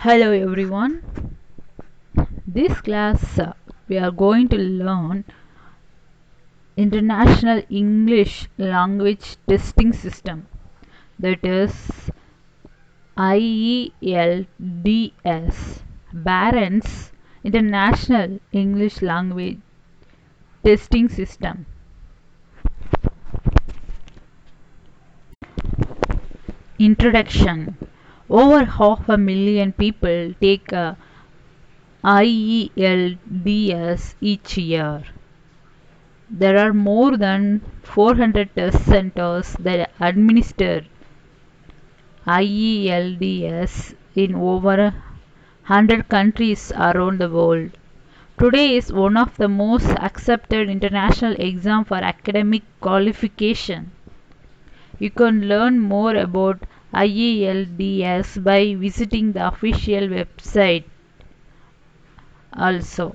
Hello everyone. This class we are going to learn International English Language Testing System, that is IELTS, Barron's International English Language Testing System. Introduction. Over 500,000 people take IELTS each year. There are more than 400 test centers that administer IELTS in over 100 countries around the world. Today is one of the most accepted international exams for academic qualification. You can learn more about IELTS by visiting the official website. Also,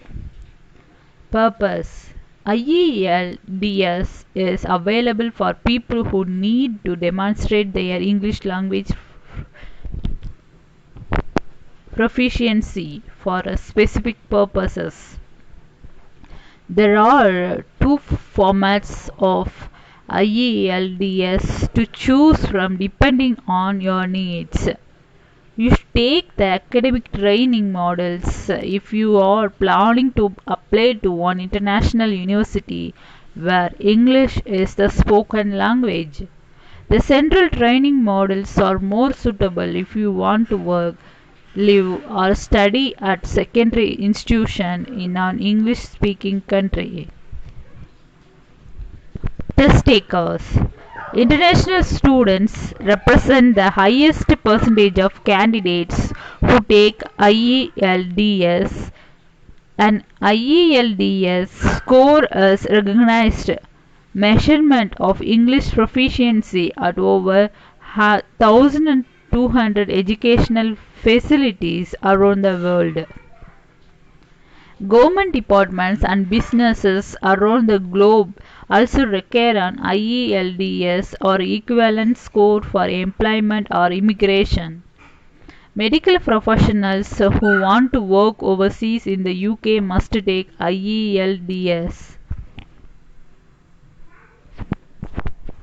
purpose. IELTS is available for people who need to demonstrate their English language proficiency for specific purposes. There are two formats of IELTS to choose from depending on your needs. You should take the academic training models if you are planning to apply to one international university where English is the spoken language. The central training models are more suitable if you want to work, live, or study at secondary institution in an English speaking country. Test takers. International students represent the highest percentage of candidates who take IELTS. An IELTS score is recognized measurement of English proficiency at over 1,200 educational facilities around the world. Government departments and businesses around the globe also require an IELTS or equivalent score for employment or immigration. Medical professionals who want to work overseas in the UK must take IELTS.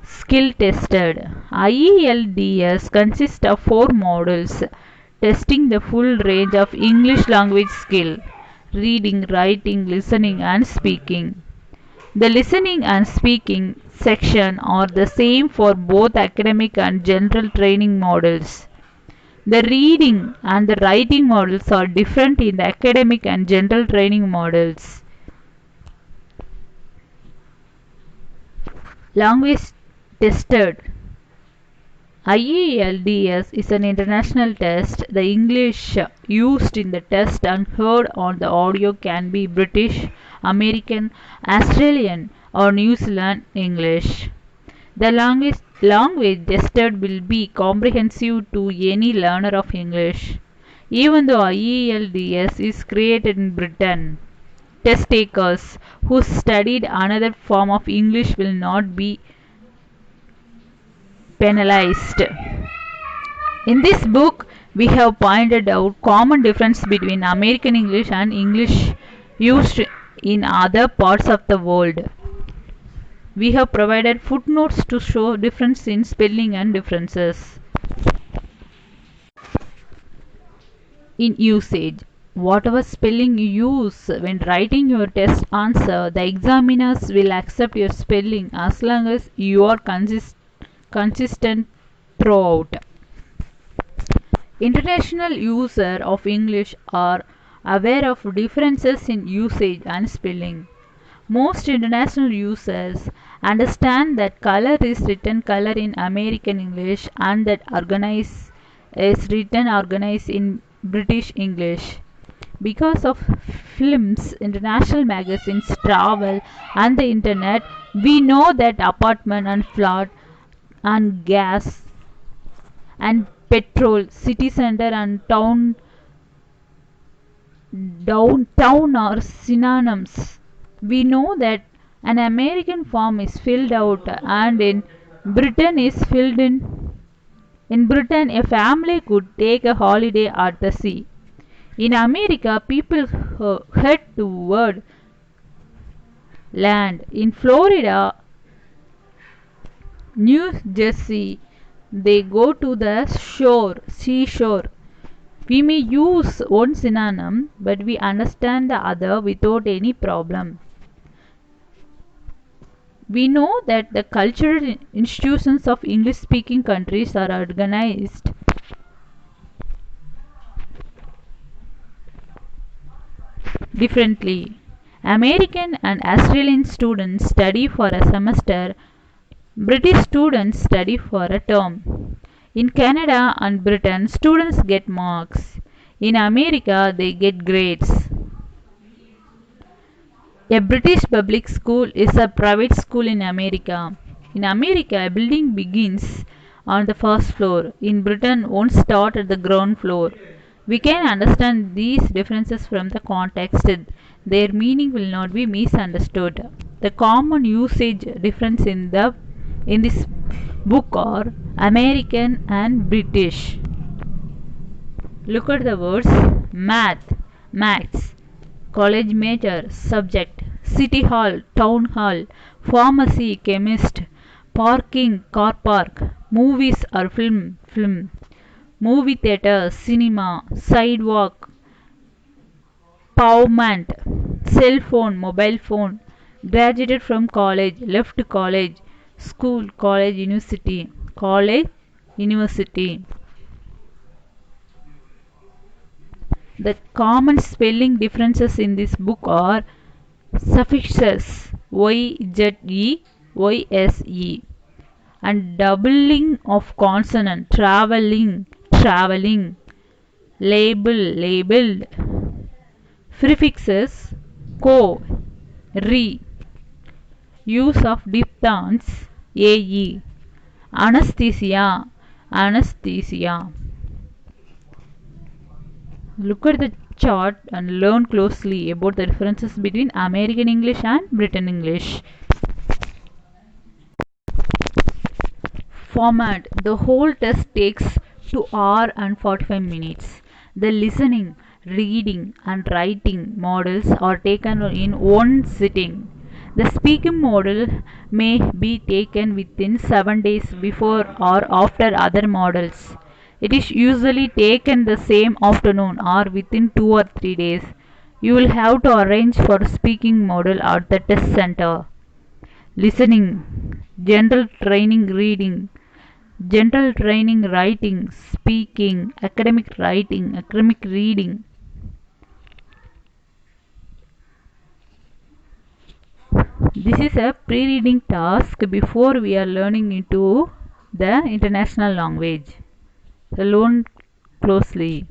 Skill tested. IELTS consists of 4 modules testing the full range of English language skill: reading, writing, listening, and speaking. The listening and speaking section are the same for both academic and general training modules. The reading and the writing modules are different in the academic and general training modules. Language tested. IELTS is an international test. The English used in the test and heard on the audio can be British, American, Australian, or New Zealand English. The language tested will be comprehensive to any learner of English. Even though IELTS is created in Britain, test takers who studied another form of English will not be penalized. In this book, we have pointed out common difference between American English and English used in other parts of the world. We have provided footnotes to show difference in spelling and differences in usage. Whatever spelling you use when writing your test answer, the examiners will accept your spelling as long as you are consistent throughout. International users of English are aware of differences in usage and spelling. Most international users understand that color is written color in American English and that organize is written organize in British English. Because of films, international magazines, travel, and the internet, we know that apartment and flat and gas and petrol, city center and downtown are synonyms. We know that an American form is filled out and in Britain is filled in. In Britain, a family could take a holiday at the sea. In America, people head toward land. In Florida, New Jersey, they go to the seashore. We may use one synonym, but we understand the other without any problem. We know that the cultural institutions of English speaking countries are organized differently. American and Australian students study for a semester, British students study for a term. In Canada and Britain, students get marks. In America, they get grades. A British public school is a private school in America. In America, a building begins on the first floor. In Britain, one starts at the ground floor. We can understand these differences from the context. Their meaning will not be misunderstood. The common usage difference in this book are American and British. Look at the words maths, college major, subject, city hall, town hall, pharmacy, chemist, parking, car park, movies or film, movie theater, cinema, sidewalk, pavement, cell phone, mobile phone, graduated from college, left college, school, college, university. The common spelling differences in this book are suffixes yze, yse, and doubling of consonant, traveling, labeled, prefixes co, re, use of diphthongs ae, anesthesia. Look at the chart and learn closely about the differences between American English and Britain English. Format. The whole test takes 2 hours and 45 minutes. The listening, reading and writing models are taken in one sitting. The speaking model may be taken within 7 days before or after other models. It is usually taken the same afternoon or within 2 or 3 days. You will have to arrange for speaking model at the test center. Listening, general training reading, general training writing, speaking, academic writing, academic reading. This is a pre-reading task before we are learning into the international language. So learn closely.